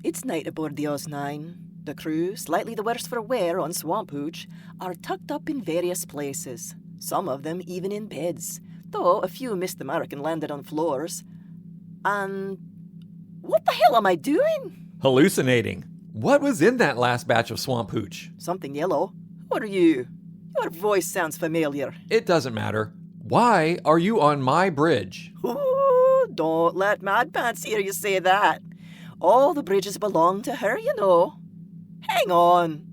It's night aboard the Oz-9. The crew, slightly the worse for wear on Swamp Hooch, are tucked up in various places. Some of them even in beds, though a few missed the mark and landed on floors. And what the hell am I doing? Hallucinating. What was in that last batch of Swamp Hooch? Something yellow. What are you? Your voice sounds familiar. It doesn't matter. Why are you on my bridge? Ooh, don't let Mad Pants hear you say that. All the bridges belong to her, you know. Hang on.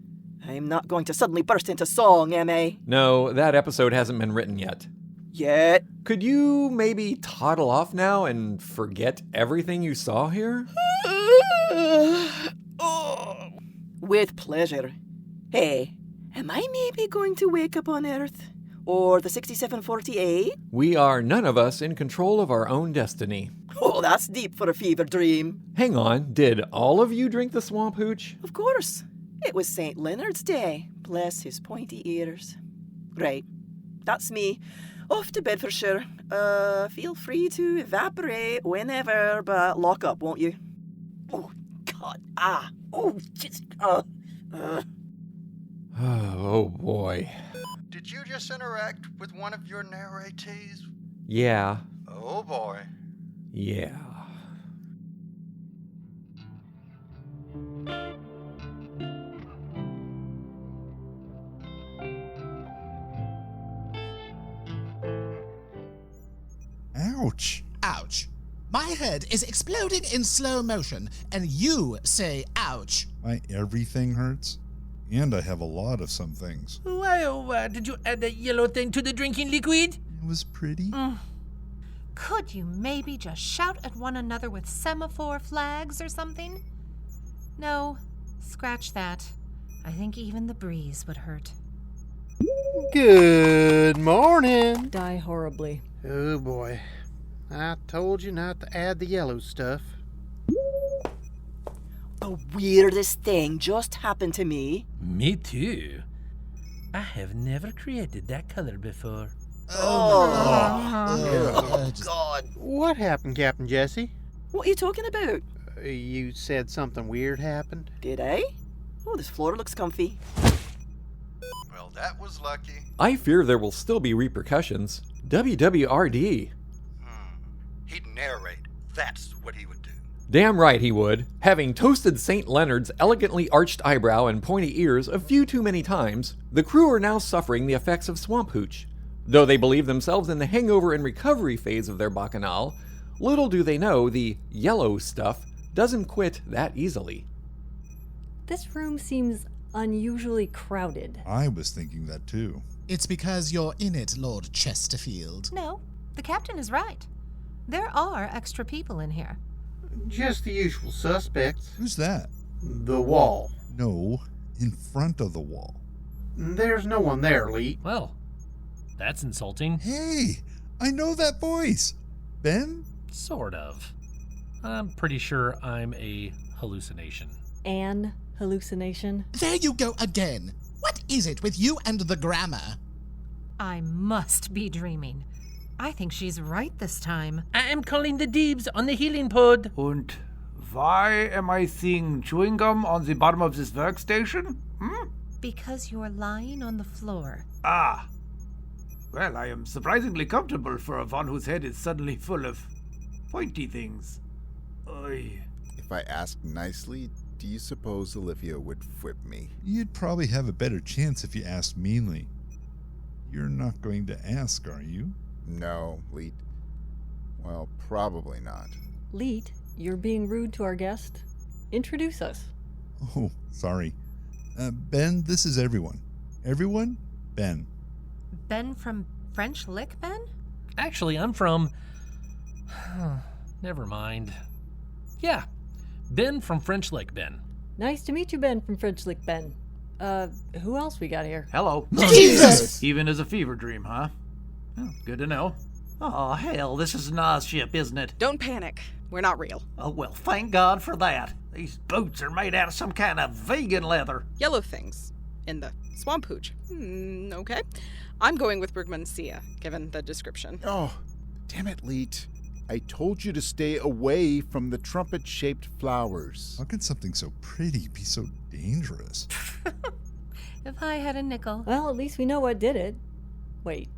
I'm not going to suddenly burst into song, am I? No, that episode hasn't been written yet. Yet. Could you maybe toddle off now and forget everything you saw here? With pleasure. Hey, am I maybe going to wake up on Earth? Or the 6748? We are none of us in control of our own destiny. Oh, that's deep for a fever dream. Hang on, did all of you drink the Swamp Hooch? Of course. It was St. Leonard's Day. Bless his pointy ears. Right. That's me. Off to Bedfordshire. Feel free to evaporate whenever, but lock up, won't you? Oh, God. Oh, just... Oh, boy. Did you just interact with one of your narratees? Yeah. Oh boy. Yeah. Ouch. Ouch. My head is exploding in slow motion, and you say ouch. My everything hurts. And I have a lot of some things. Why, did you add that yellow thing to the drinking liquid? It was pretty. Could you maybe just shout at one another with semaphore flags or something? No, scratch that. I think even the breeze would hurt. Good morning. Die horribly. Oh boy. I told you not to add the yellow stuff. The weirdest thing just happened to me. Me too. I have never created that color before. God. What happened, Captain Jessie? What are you talking about? You said something weird happened? Did I? Oh, this floor looks comfy. Well, that was lucky. I fear there will still be repercussions. WWRD. He'd narrate. That's what he would do. Damn right he would. Having toasted St. Leonard's elegantly arched eyebrow and pointy ears a few too many times, the crew are now suffering the effects of Swamp Hooch. Though they believe themselves in the hangover and recovery phase of their bacchanal, little do they know the yellow stuff doesn't quit that easily. This room seems unusually crowded. I was thinking that too. It's because you're in it, Lord Chesterfield. No, the captain is right. There are extra people in here. Just the usual suspects. Who's that? The wall. No, in front of the wall. There's no one there, Leet. Well, that's insulting. Hey, I know that voice. Ben? Sort of. I'm pretty sure I'm a hallucination. An hallucination. There you go again. What is it with you and the grammar? I must be dreaming. I think she's right this time. I am calling the dibs on the healing pod. And why am I seeing chewing gum on the bottom of this workstation? Because you're lying on the floor. Ah. Well, I am surprisingly comfortable for one whose head is suddenly full of pointy things. Oy. If I asked nicely, do you suppose Olivia would whip me? You'd probably have a better chance if you asked meanly. You're not going to ask, are you? No, Leet. Well, probably not. Leet, you're being rude to our guest. Introduce us. Oh, sorry. Ben, this is everyone. Everyone? Ben. Ben from French Lick, Ben? Actually, I'm from... Never mind. Yeah, Ben from French Lick, Ben. Nice to meet you, Ben from French Lick, Ben. Who else we got here? Hello. Jesus! Even as a fever dream, huh? Oh, good to know. Oh, hell, this is an Oz ship, isn't it? Don't panic. We're not real. Oh, well, thank God for that. These boots are made out of some kind of vegan leather. Yellow things. In the swamp hooch. Okay. I'm going with Brugmansia, given the description. Oh, damn it, Leet. I told you to stay away from the trumpet-shaped flowers. How can something so pretty be so dangerous? If I had a nickel. Well, at least we know what did it. Wait,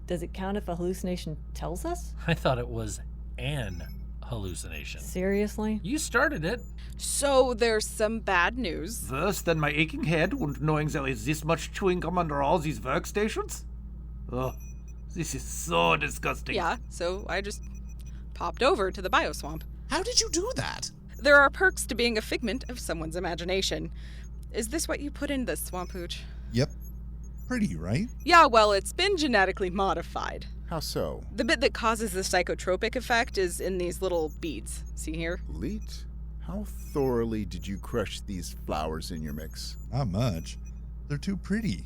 does it count if a hallucination tells us? I thought it was an hallucination. Seriously? You started it. So there's some bad news. Worse than my aching head and knowing there is this much chewing gum under all these workstations? Oh, this is so disgusting. Yeah, so I just popped over to the bioswamp. How did you do that? There are perks to being a figment of someone's imagination. Is this what you put in the swamp hooch? Yep. Pretty, right? Yeah, well, it's been genetically modified. How so? The bit that causes the psychotropic effect is in these little beads. See here? Leet, how thoroughly did you crush these flowers in your mix? Not much. They're too pretty.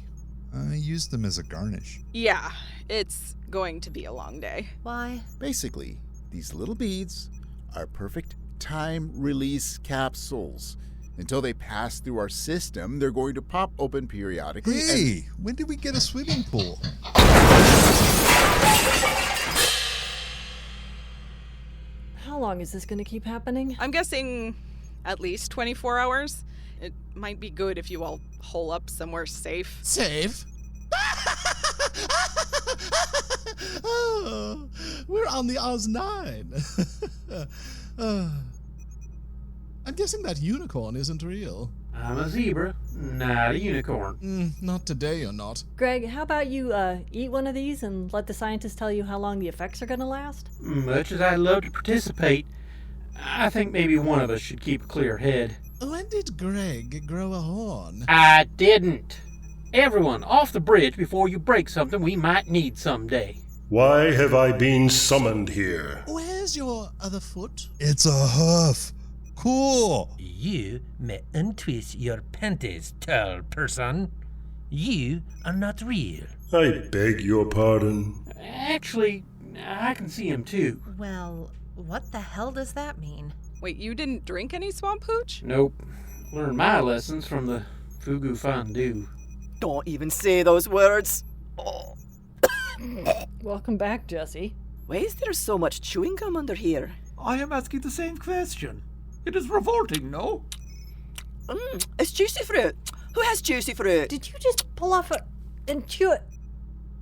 I used them as a garnish. Yeah, it's going to be a long day. Why? Basically, these little beads are perfect time-release capsules. Until they pass through our system, they're going to pop open periodically. Hey, when did we get a swimming pool? How long is this going to keep happening? I'm guessing at least 24 hours. It might be good if you all hole up somewhere safe. Safe? Oh, we're on the Oz 9. I'm guessing that unicorn isn't real. I'm a zebra, not a unicorn. Not today, you're not. Greg, how about you eat one of these and let the scientists tell you how long the effects are going to last? Much as I'd love to participate, I think maybe one of us should keep a clear head. When did Greg grow a horn? I didn't. Everyone, off the bridge before you break something we might need someday. Why have I been summoned here? Where's your other foot? It's a hoof. Cool. You may untwist your panties, tall person. You are not real. I beg your pardon. Actually, I can see him too. Well, what the hell does that mean? Wait, you didn't drink any swamp hooch? Nope. Learned my lessons from the fugu fondue. Don't even say those words. Oh. Welcome back, Jessie. Why is there so much chewing gum under here? I am asking the same question. It is revolting, no? It's juicy fruit. Who has juicy fruit? Did you just pull off it and chew it?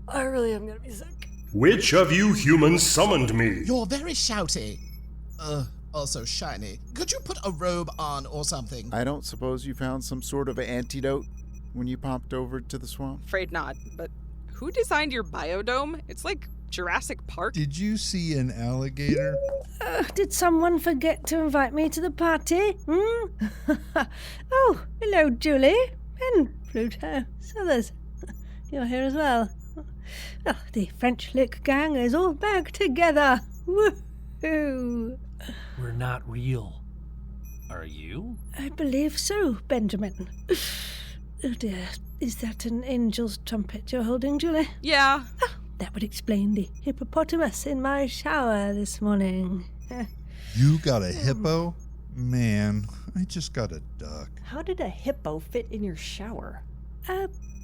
I really am going to be sick. Which of you humans summoned me? You're very shouty. Also shiny. Could you put a robe on or something? I don't suppose you found some sort of antidote when you popped over to the swamp? Afraid not, but who designed your biodome? It's like Jurassic Park. Did you see an alligator? Did someone forget to invite me to the party? Oh, hello, Julie. And Pluto. Southers. You're here as well. Oh, the French Lick gang is all back together. Woohoo! We're not real. Are you? I believe so, Benjamin. Oh dear, is that an angel's trumpet you're holding, Julie? Yeah. Oh, that would explain the hippopotamus in my shower this morning. You got a hippo? Man, I just got a duck. How did a hippo fit in your shower?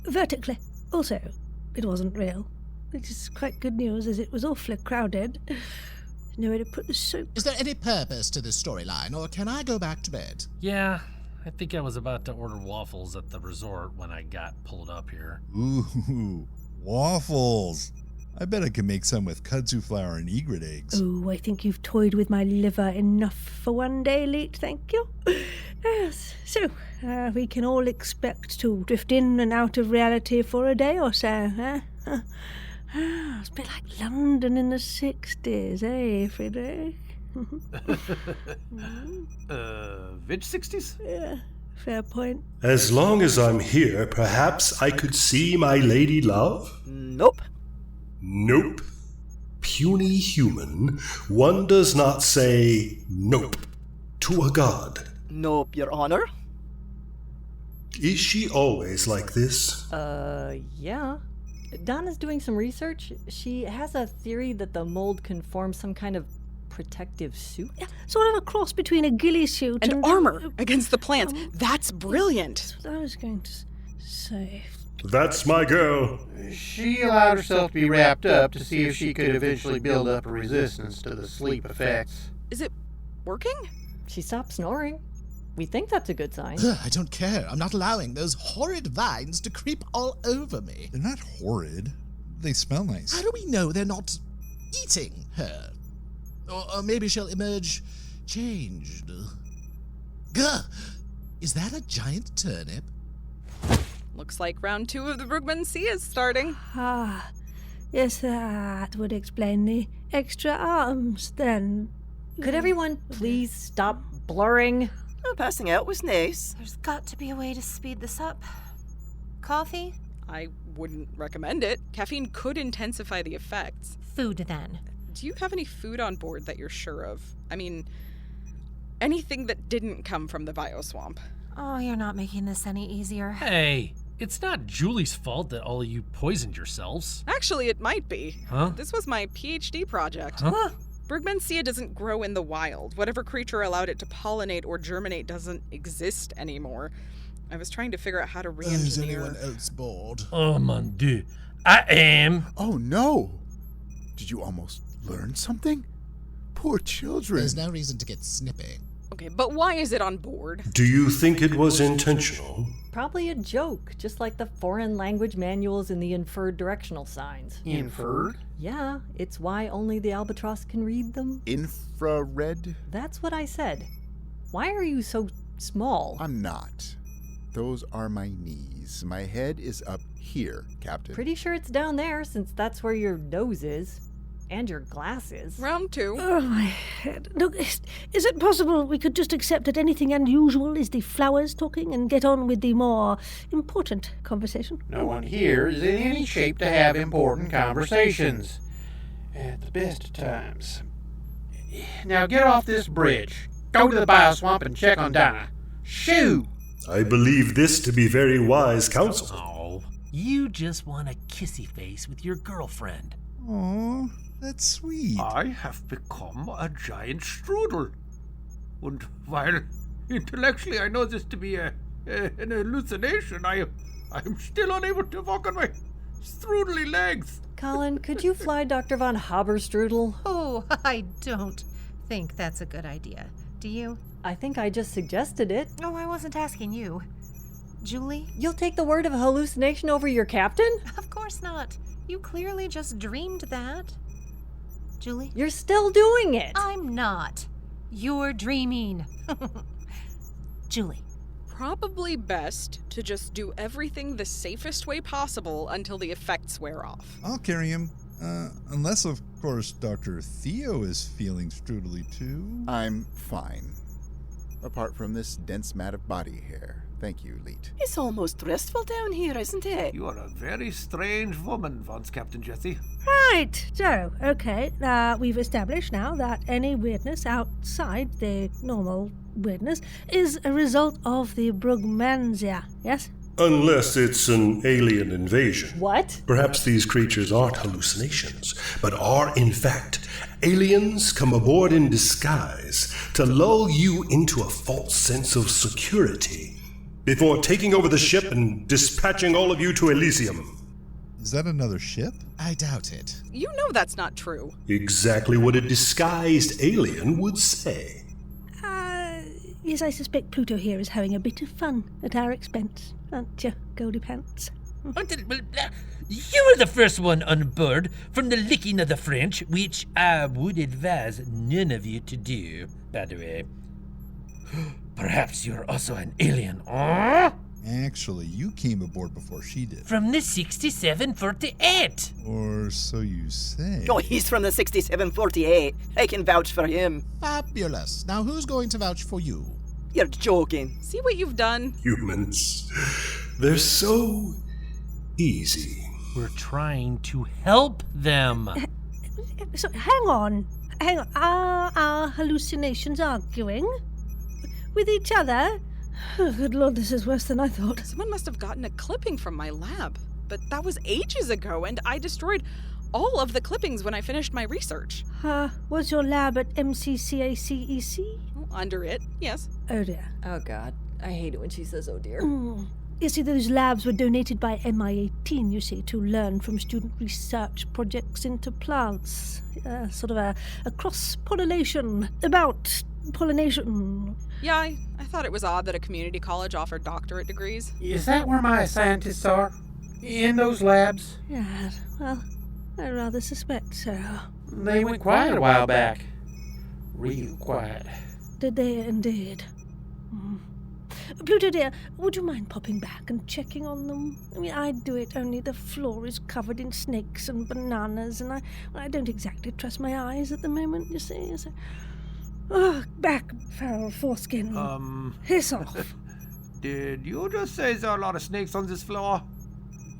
Vertically. Also, it wasn't real, which is quite good news as it was awfully crowded. Nowhere to put the soap. Is there any purpose to this storyline, or can I go back to bed? Yeah, I think I was about to order waffles at the resort when I got pulled up here. Ooh, waffles. I bet I can make some with kudzu flour and egret eggs. Oh, I think you've toyed with my liver enough for one day, Leet, thank you. Yes, so we can all expect to drift in and out of reality for a day or so, huh? It's a bit like London in the 60s, eh, Friedrich? Which 60s? Yeah, fair point. As long as I'm here, perhaps I could see my lady love? Nope. Nope. Puny human, one does not say nope to a god. Nope, Your Honor. Is she always like this? Yeah. Donna's doing some research. She has a theory that the mold can form some kind of protective suit. Yeah, sort of a cross between a ghillie suit and armor against the plants. That's brilliant. That's what I was going to say. That's my girl. She allowed herself to be wrapped up to see if she could eventually build up a resistance to the sleep effects. Is it working? She stopped snoring. We think that's a good sign. I don't care. I'm not allowing those horrid vines to creep all over me. They're not horrid. They smell nice. How do we know they're not eating her? Or maybe she'll emerge changed. Gah! Is that a giant turnip? Looks like round 2 of the Brugmansia is starting. Ah, yes, that would explain the extra arms, then. Could everyone please stop blurring? Oh, passing out was nice. There's got to be a way to speed this up. Coffee? I wouldn't recommend it. Caffeine could intensify the effects. Food, then. Do you have any food on board that you're sure of? I mean, anything that didn't come from the bioswamp. Oh, you're not making this any easier. Hey, it's not Julie's fault that all of you poisoned yourselves. Actually, it might be. Huh? This was my PhD project. Huh? Brugmansia doesn't grow in the wild. Whatever creature allowed it to pollinate or germinate doesn't exist anymore. I was trying to figure out how to re-engineer... Is anyone else bored? Oh, mon Dieu. I am. Oh, no. Did you almost learn something? Poor children. There's no reason to get snippy. Okay, but why is it on board? Do you think it was intentional? Probably a joke, just like the foreign language manuals and the inferred directional signs. Inferred? Yeah, it's why only the Albatros can read them. Infrared? That's what I said. Why are you so small? I'm not. Those are my knees. My head is up here, Captain. Pretty sure it's down there, since that's where your nose is. And your glasses. Round 2. Oh, my head. Look, is it possible we could just accept that anything unusual is the flowers talking and get on with the more important conversation? No one here is in any shape to have important conversations. At the best of times. Now get off this bridge. Go to the bioswamp and check on Donna. Shoo! I believe this to be very wise counsel. Oh, you just want a kissy face with your girlfriend. Aw, that's sweet. I have become a giant strudel. And while intellectually I know this to be an hallucination, I am still unable to walk on my strudely legs. Colin, could you fly Dr. von Haberstrudel? Oh, I don't think that's a good idea. Do you? I think I just suggested it. Oh, I wasn't asking you. Julie? You'll take the word of a hallucination over your captain? Of course not. You clearly just dreamed that. Julie? You're still doing it. I'm not. You're dreaming. Julie? Probably best to just do everything the safest way possible until the effects wear off. I'll carry him. Unless, of course, Dr. Theo is feeling strudely too. I'm fine. Apart from this dense mat of body hair. Thank you, Leet. It's almost restful down here, isn't it? You are a very strange woman, once Captain Jessie. Right, so, okay, we've established now that any weirdness outside the normal weirdness is a result of the Brugmansia, yes? Unless it's an alien invasion. What? Perhaps these creatures aren't hallucinations, but are, in fact, aliens come aboard in disguise to lull you into a false sense of security before taking over the ship and dispatching all of you to Elysium. Is that another ship? I doubt it. You know that's not true. Exactly what a disguised alien would say. Yes, I suspect Pluto here is having a bit of fun at our expense, aren't you, Goldie Pants? You were the first one on board from the licking of the French, which I would advise none of you to do, by the way. Perhaps you're also an alien, huh? Actually, you came aboard before she did. From the 6748. Or so you say. Oh, he's from the 6748. I can vouch for him. Fabulous. Now who's going to vouch for you? You're joking. See what you've done? Humans. They're so easy. We're trying to help them. So, hang on. Are our hallucinations arguing? With each other? Oh, good Lord, this is worse than I thought. Someone must have gotten a clipping from my lab. But that was ages ago, and I destroyed all of the clippings when I finished my research. Was your lab at MCCACEC? Under it, yes. Oh dear. Oh God, I hate it when she says oh dear. You see, those labs were donated by MI18, you see, to learn from student research projects into plants. Sort of a cross-pollination about pollination. Yeah, I thought it was odd that a community college offered doctorate degrees. Is that where my scientists are? In those labs? Yeah, well, I rather suspect so. They went quiet a while back. Real quiet. Did they indeed? Pluto dear, would you mind popping back and checking on them? I mean, I'd do it, only the floor is covered in snakes and bananas, and I don't exactly trust my eyes at the moment, you see. So, back, foul foreskin. Hiss off. Did you just say there are a lot of snakes on this floor?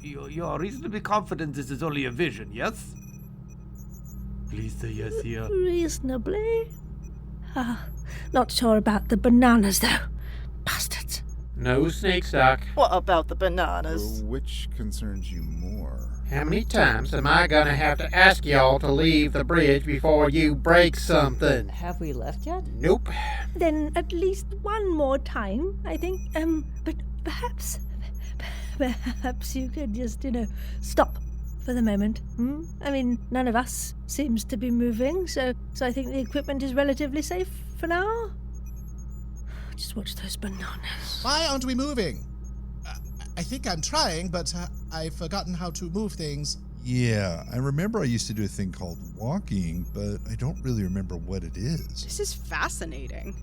You're reasonably confident this is only a vision, yes? Please say yes here. Reasonably. Not sure about the bananas, though. Bastards. No snakes, Doc. What about the bananas? Which concerns you more? How many times am I gonna have to ask y'all to leave the bridge before you break something? Have we left yet? Nope. Then at least one more time, I think. But perhaps you could just, stop for the moment. I mean, none of us seems to be moving, so I think the equipment is relatively safe for now. Just watch those bananas. Why aren't we moving? I think I'm trying, but I've forgotten how to move things. Yeah, I remember I used to do a thing called walking, but I don't really remember what it is. This is fascinating.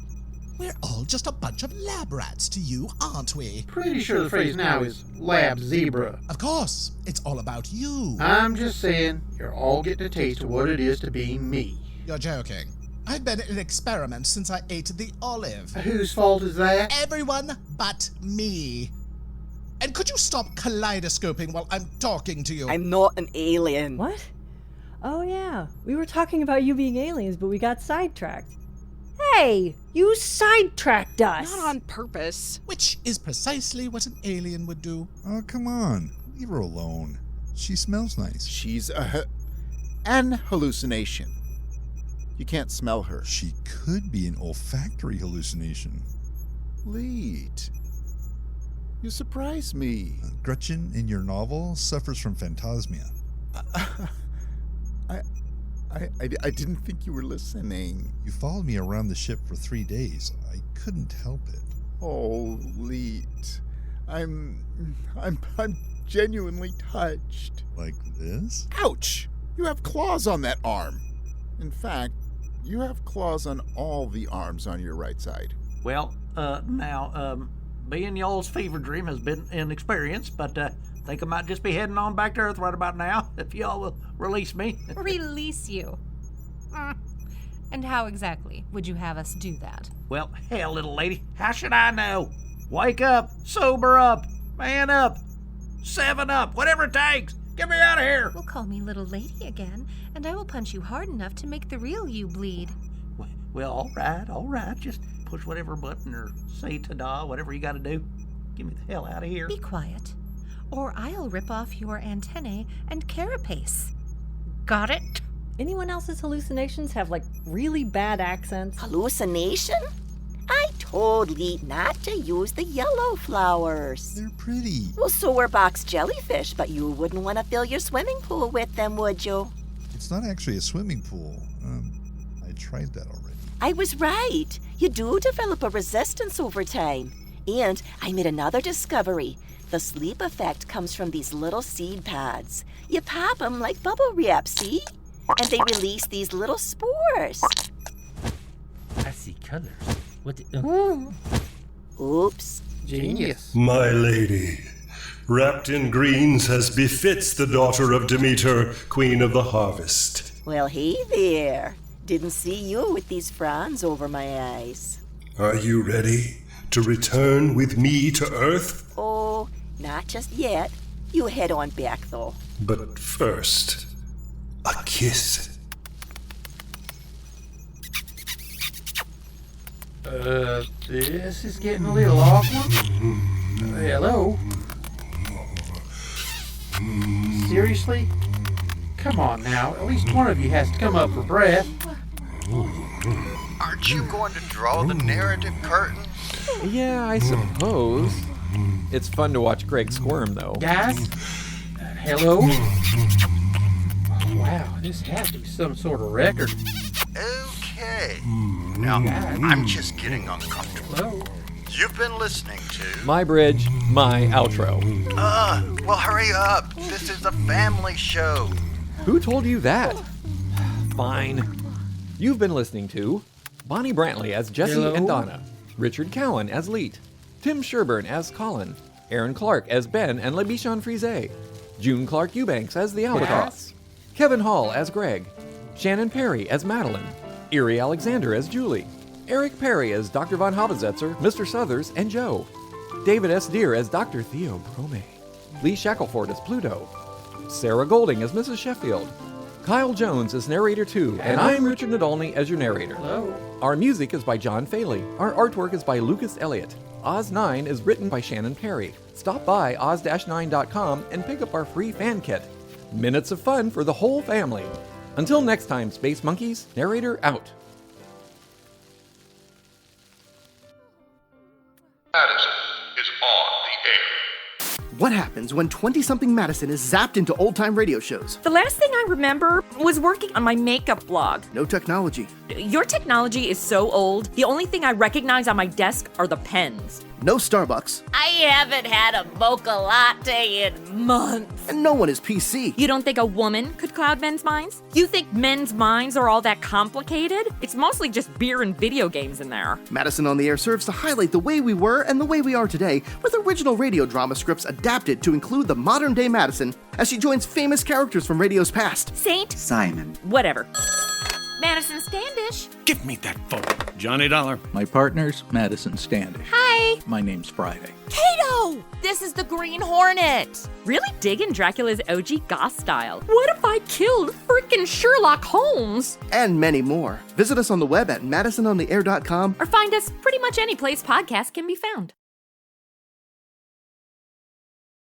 We're all just a bunch of lab rats to you, aren't we? Pretty sure the phrase now is lab zebra. Of course. It's all about you. I'm just saying, you're all getting a taste of what it is to be me. You're joking. I've been an experiment since I ate the olive. Whose fault is that? Everyone but me. And could you stop kaleidoscoping while I'm talking to you? I'm not an alien. What? Oh, yeah. We were talking about you being aliens, but we got sidetracked. Hey, you sidetracked us. Not on purpose. Which is precisely what an alien would do. Oh, come on. Leave her alone. She smells nice. She's an hallucination. You can't smell her. She could be an olfactory hallucination. Leet, you surprise me. Gretchen, in your novel, suffers from phantasmia. I didn't think you were listening. You followed me around the ship for 3 days. I couldn't help it. Oh, Leet, I'm genuinely touched. Like this? Ouch! You have claws on that arm. In fact, you have claws on all the arms on your right side. Well, now, being y'all's fever dream has been an experience, but I think I might just be heading on back to Earth right about now, if y'all will release me. Release you? And how exactly would you have us do that? Well, hell, little lady, how should I know? Wake up, sober up, man up, 7 up, whatever it takes. Get me out of here. Well, call me little lady again, and I will punch you hard enough to make the real you bleed. Well, all right. Just push whatever button or say ta-da, whatever you gotta do. Get me the hell out of here. Be quiet, or I'll rip off your antennae and carapace. Got it? Anyone else's hallucinations have, really bad accents? Hallucination? I told Leet not to use the yellow flowers. They're pretty. Well, so are box jellyfish, but you wouldn't want to fill your swimming pool with them, would you? It's not actually a swimming pool. I tried that already. I was right. You do develop a resistance over time. And I made another discovery. The sleep effect comes from these little seed pads. You pop them like bubble wrap, see? And they release these little spores. I see colors. What the... Oops. Genius. My lady, wrapped in greens as befits the daughter of Demeter, queen of the harvest. Well, hey there. Didn't see you with these fronds over my eyes. Are you ready to return with me to Earth? Oh, not just yet. You head on back, though. But first, a kiss. This is getting a little awkward. Hello? Seriously? Come on now, at least one of you has to come up for breath. Aren't you going to draw the narrative curtain? Yeah, I suppose. It's fun to watch Greg squirm, though. Guys? Hello? Oh, wow, this has to be some sort of record. Okay. Now, I'm just getting uncomfortable. Hello? You've been listening to... My bridge, my outro. Well, hurry up. This is a family show. Who told you that? Fine. You've been listening to Bonnie Brantley as Jessie Hello? and Donna, Richard Cowen as Leet, Tim Sherburn as Colin, Aaron Clark as Ben and Le Bichon Frise, June Clark Eubanks as the Albatros, Kevin Hall as Greg, Shannon Perry as Madeline, Iri Alexander as Julie, Eric Perry as Dr. Von Zetzer, Mr. Southers, and Joe, David S. Deere as Dr. Theo Bromae, Lee Shackleford as Pluto, Sarah Golding as Mrs. Sheffield, Kyle Jones as narrator 2, and I'm Richard Nadolny as your narrator. Hello? Our music is by John Faley. Our artwork is by Lucas Elliott. Oz 9 is written by Shannon Perry. Stop by oz-9.com and pick up our free fan kit. Minutes of fun for the whole family. Until next time, Space Monkeys, narrator out. Madison is on the air. What happens when 20-something Madison is zapped into old-time radio shows? The last thing I remember was working on my makeup blog. No technology. Your technology is so old, the only thing I recognize on my desk are the pens. No Starbucks. I haven't had a mocha latte in months. And no one is PC. You don't think a woman could cloud men's minds? You think men's minds are all that complicated? It's mostly just beer and video games in there. Madison on the Air serves to highlight the way we were and the way we are today, with original radio drama scripts adapted to include the modern-day Madison as she joins famous characters from radio's past. Saint? Simon. Whatever. Madison Standish. Give me that phone. Johnny Dollar. My partner's Madison Standish. Hi. My name's Friday. Kato! This is the Green Hornet. Really digging Dracula's OG goth style. What if I killed frickin' Sherlock Holmes? And many more. Visit us on the web at madisonontheair.com or find us pretty much any place podcasts can be found.